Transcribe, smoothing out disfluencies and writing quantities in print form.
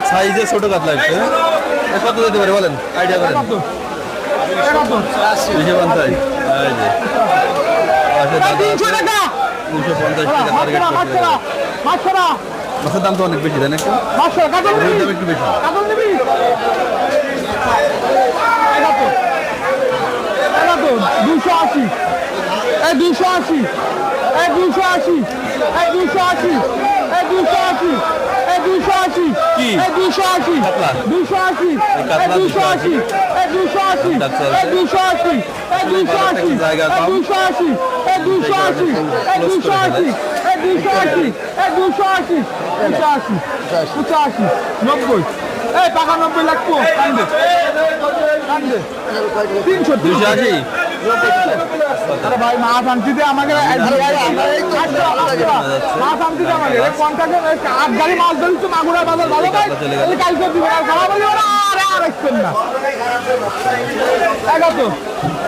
সাইজে ছোট কাতলা হচ্ছে কত দিতে পারে বলেন আইডিয়া করেন 250 এই যে আচ্ছা 300 টাকা 250 টাকা টার্গেট করতে মাছের দাম তো অনেক বেশি তাই না একটু বেশি আরে ভাই মা শান্তিতে আমাকে গাড়ি মাছ ধরিস তো মাগুরা বাজার ভালো ভাই কালকে দিবেন আর খারাপ হলে আর আসবেন না